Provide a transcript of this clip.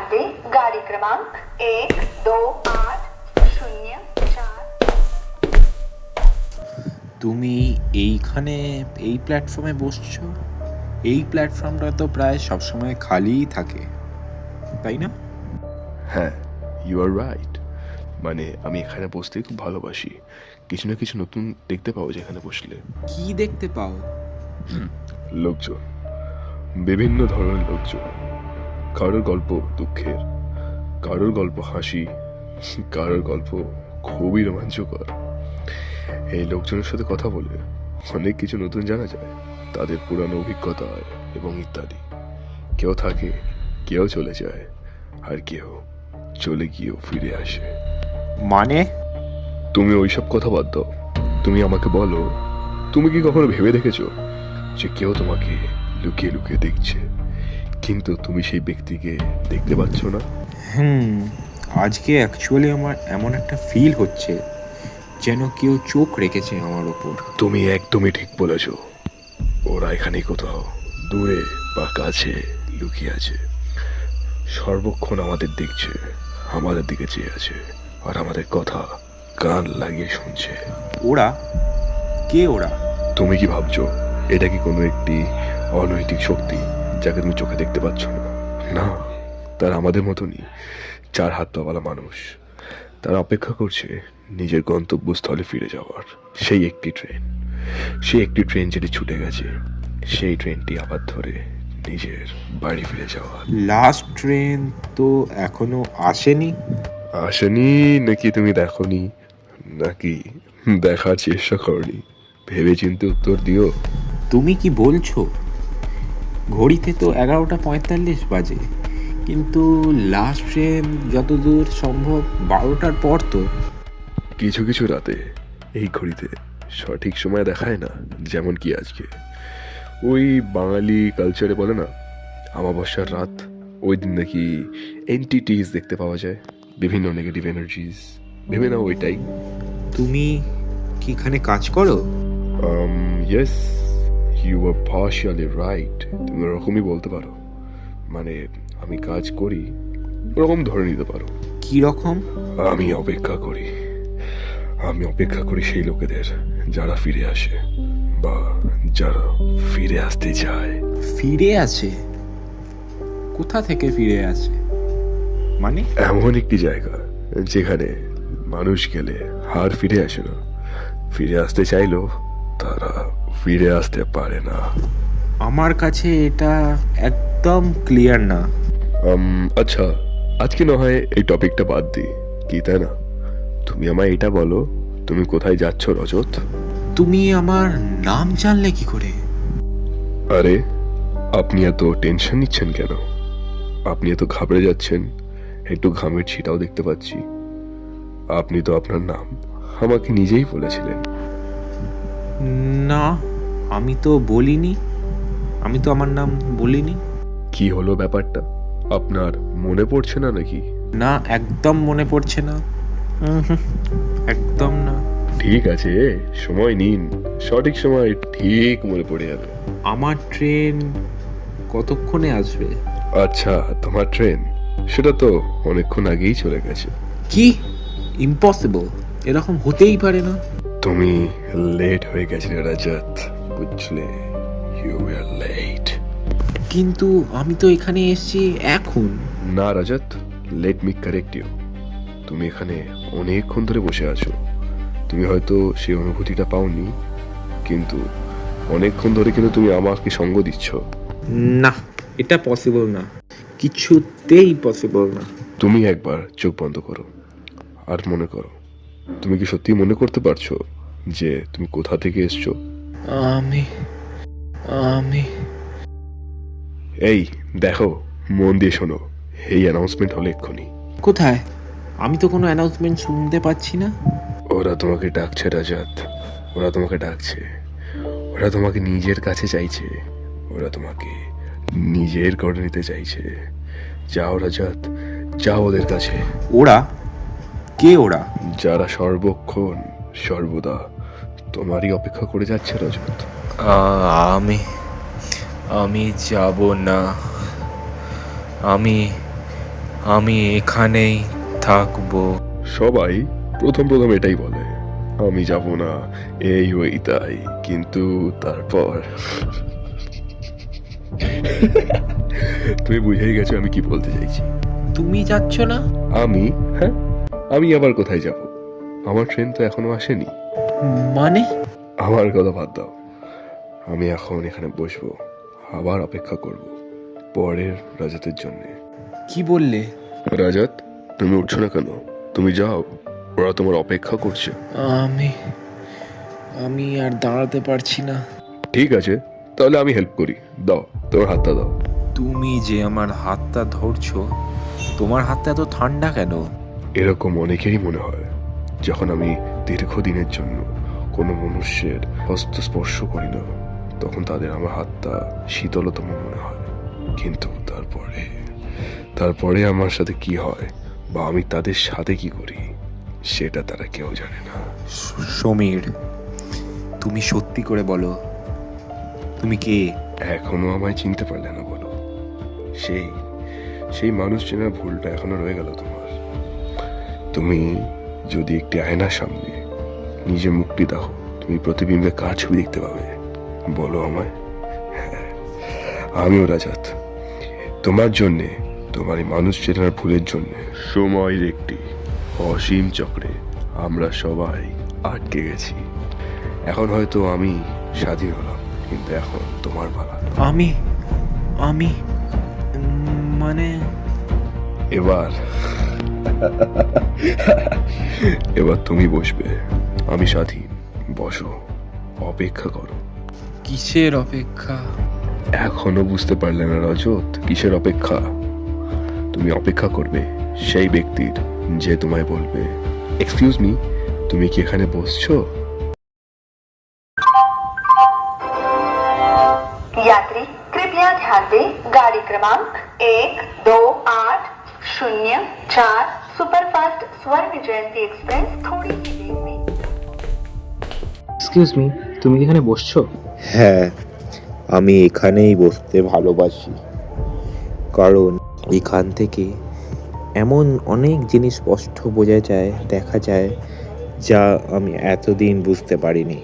ध्यान दें, गाड़ी क्रमांक 128004। তুমি এইখানে এই প্ল্যাটফর্মে বসছো? এই প্ল্যাটফর্মটা তো প্রায় সবসময় খালিই থাকে, তাই না? হ্যাঁ, ইউ আর রাইট। মানে আমি এখানে বসতেই খুব ভালোবাসি। কিছু না কিছু নতুন দেখতে পাবো যেখানে বসলে। কি দেখতে পাও? লোকজন, বিভিন্ন ধরনের লোকজন। কারোর গল্প দুঃখের, কারোর গল্প হাসি, কারোর গল্প খুবই রোমাঞ্চকর। এই লোকজনের সাথে কথা বলে অনেক কিছু নতুন জানা যায়, তাদের পুরানো অভিজ্ঞতা এবং ইত্যাদি। কেউ থাকে, কেউ চলে যায়, আর কেউ চলে গিয়েও ফিরে আসে। মানে তুমি ওইসব কথা বাদ দাও, তুমি আমাকে বলো, তুমি কি কখনো ভেবে দেখেছো যে কেউ তোমাকে লুকিয়ে লুকিয়ে দেখছে, কিন্তু তুমি সেই ব্যক্তিকে দেখতে পাচ্ছ না? আজকে অ্যাকচুয়ালি আমার এমন একটা ফিল হচ্ছে যেন কেউ চোখ রেখেছে আমার ওপর। তুমি একদমই ঠিক বলেছ। ওরা এখানে কোথাও দূরে বা কাছে লুকিয়ে আছে, সর্বক্ষণ আমাদের দেখছে, আমাদের দিকে চেয়ে আছে, আর আমাদের কথা কান লাগিয়ে শুনছে। ওরা কে? ওরা তুমি কি ভাবছো এটা কি কোনো একটি অনৈতিক শক্তি যাকে তুমি চোখে দেখতে পাচ্ছ না? না, তারা আমাদের মতনই চার হাত পাওয়ালা মানুষ। তারা অপেক্ষা করছে নিজের গন্তব্যস্থলে ফিরে যাওয়ার। সেই একটি ট্রেন যেটি ছুটে গেছে, সেই ট্রেনটি আবার ধরে নিজের বাড়ি ফিরে যাওয়ার। লাস্ট ট্রেন তো এখনো আসেনি। আসেনি নাকি তুমি দেখোনি, নাকি দেখার চেষ্টা করনি? ভেবে চিন্তে উত্তর দিও। তুমি কি বলছো? ঘড়িতে তো 11:45 বাজে, কিন্তু লাস্ট ট্রেন যতদূর সম্ভব 12টার পর তো। কিছু কিছু রাতে এই ঘড়িতে সঠিক সময় দেখায় না, যেমন কি আজকে। ওই বাঙালি কালচারে বলে না, অমাবস্যার রাত, ওই দিন নাকি এন্টিটিস দেখতে পাওয়া যায়, বিভিন্ন নেগেটিভ এনার্জিস। ভেবে নাও ওইটাই। তুমি কি এখানে কাজ করো? Yes, you are partially right. তুমি ওরকমই বলতে পারো। মানে আমি কাজ করি, ওরকম ধরে নিতে পারো। কি রকম? আমি অপেক্ষা করি সেই লোকেদের যারা ফিরে আসে বা যারা ফিরে আসতে চায়। ফিরে আসে? কোথা থেকে ফিরে আসে? মানে এমন একটি জায়গা যেখানে মানুষ গেলে আর ফিরে আসে না, ফিরে আসতে চাইলেও তারা ফিরে আসতে পারে না। আমার কাছে এটা একদম ক্লিয়ার না। আচ্ছা, আজকে না হয় এই টপিকটা বাদ দিই, কি তাই না? তুমি আমায় এটা বলো, তুমি কোথায় যাচ্ছ রজত? তুমি আমার নাম জানলে কি করে? আরে, আপনি এত টেনশন নিচ্ছেন কেন? আপনি এত ঘাবড়ে যাচ্ছেন, একটু ঘামের ছিটাও দেখতে পাচ্ছি। আপনি তো আপনার নাম আমাকে নিজেই বলেছিলেন। না, আমি তো বলিনি। আমি তো আমার নাম বলিনি। কি হলো ব্যাপারটা? আপনার মনে পড়ছে না নাকি? না, একদম মনে পড়ছে না। একদম না। ঠিক আছে, সময় নিন, সঠিক সময় ঠিক মনে পড়ে যাবে। আমার ট্রেন কতক্ষণে আসবে? আচ্ছা, তোমার ট্রেন সেটা তো অনেকক্ষণ আগেই চলে গেছে। কি? ইম্পসিবল, এরকম হতেই পারে না। তুমি লেট হয়ে গেছিলে রাজাত, বুঝলে? You are late. কিন্তু আমি তো এখানে এসেছি এখন। না Rajat, let me correct you. তুমি এখানে অনেকক্ষণ ধরে বসে আছো। তুমি হয়তো সেই অনুভূতিটা পাওনি, কিন্তু অনেকক্ষণ ধরে কিন্তু তুমি আমাকে সঙ্গ দিচ্ছ। না, এটা পসিবল না, কিছুতেই পসিবল না। তুমি একবার চোখ বন্ধ করো আর মনে করো, তুমি কি সত্যি মনে করতে পারছো যে তুমি কোথা থেকে এসছো? আমি আমি এই দেখো, মন দিয়ে শোনো, এই অ্যানাউন্সমেন্ট হলো এক্ষুনি। কোথায়? আমি তো কোনো অ্যানাউন্সমেন্ট শুনতে পাচ্ছি না। ওরা তোমাকে ডাকছে রাজাত, ওরা তোমাকে ডাকছে, ওরা তোমাকে নিজের কাছে চাইছে, ওরা তোমাকে নিজের করে নিতে চাইছে। যাও রাজাত, যাও ওদের কাছে। ওরা কে? ওরা যারা সর্বক্ষণ সর্বদা তোমারই অপেক্ষা করে যাচ্ছে রজত। আমি যাব না। আমি আমি এখানেই থাকবো। সবাই প্রথম প্রথম এটাই বলে, আমি যাব না, এই ওই তাই, কিন্তু তারপর তুমি বুঝেই গেছো আমি কি বলতে চাইছি। তুমি যাচ্ছ না? আমি? হ্যাঁ, আমি আবার কোথায় যাব? আমার ট্রেন তো এখনো আসেনি। মানে? আমার কথা বাদ দাও, আমি এখন এখানে বসবো, আবার অপেক্ষা করব পরের রাজাতের জন্য। কি বললে? রাজাত, তুমি উঠছো না কেন? তুমি যাও, ওরা তোমার অপেক্ষা করছে। আমি আমি আর দাঁড়াতে পারছি না। ঠিক আছে, তাহলে আমি হেল্প করি। দাও, তোমার হাতটা দাও। তুমি যে আমার হাতটা ধরছো, তোমার হাতটা এত ঠান্ডা কেন? এরকম অনেকেরই মনে হয় যখন আমি দীর্ঘদিনের জন্য কোনো মনুষ্যের হস্ত স্পর্শ করি না, তখন তাদের আমার হাতটা শীতলতম মনে হয়। কিন্তু তারপরে আমার সাথে কি হয় বা আমি তাদের সাথে কি করি, সেটা তারা কেউ জানে না। সমীর, তুমি সত্যি করে বলো, তুমি কে? এখনো আমায় চিনতে পারলে না বলো? সেই সেই মানুষ চেনার ভুলটা এখনো রয়ে গেল তোমার। তুমি যদি একটি আয়নার সামনে নিজের মুখটি দেখো, তুমি প্রতিবিম্বে কার ছবি দেখতে পাবে বলো আমায়? হ্যাঁ, আমিও রাজাত। তোমার জন্যে, তোমার এই মানুষ চেনার ভুলের জন্যে সময়ের একটি অসীম চক্রে আমরা সবাই আটকে গেছি। এখন হয়তো আমি স্বাধীন হলাম, কিন্তু এখন তোমার পালা। আমি মানে এবার এবার তুমি বসবে, আমি স্বাধীন। বসো, অপেক্ষা করো। কিসের অপেক্ষা? এখনো বুঝতে পারলে না রজত, কিসের অপেক্ষা? তুমি অপেক্ষা করবে সেই ব্যক্তির যে তোমায় বলবে, এক্সকিউজ মি, তুমি কি এখানে বসছো? यात्री कृपया ध्यान दें, गाड़ी क्रमांक 128004 सुपरफास्ट स्वर्ण जयंती एक्सप्रेस थोड़ी ही देर में। এক্সকিউজ মি, তুমি কি এখানে বসছো? হ্যাঁ, আমি এখানেই বসতে ভালোবাসি, কারণ এখান থেকে এমন অনেক জিনিস স্পষ্ট বোঝা যায়, দেখা যায়, যা আমি এতদিন বুঝতে পারিনি।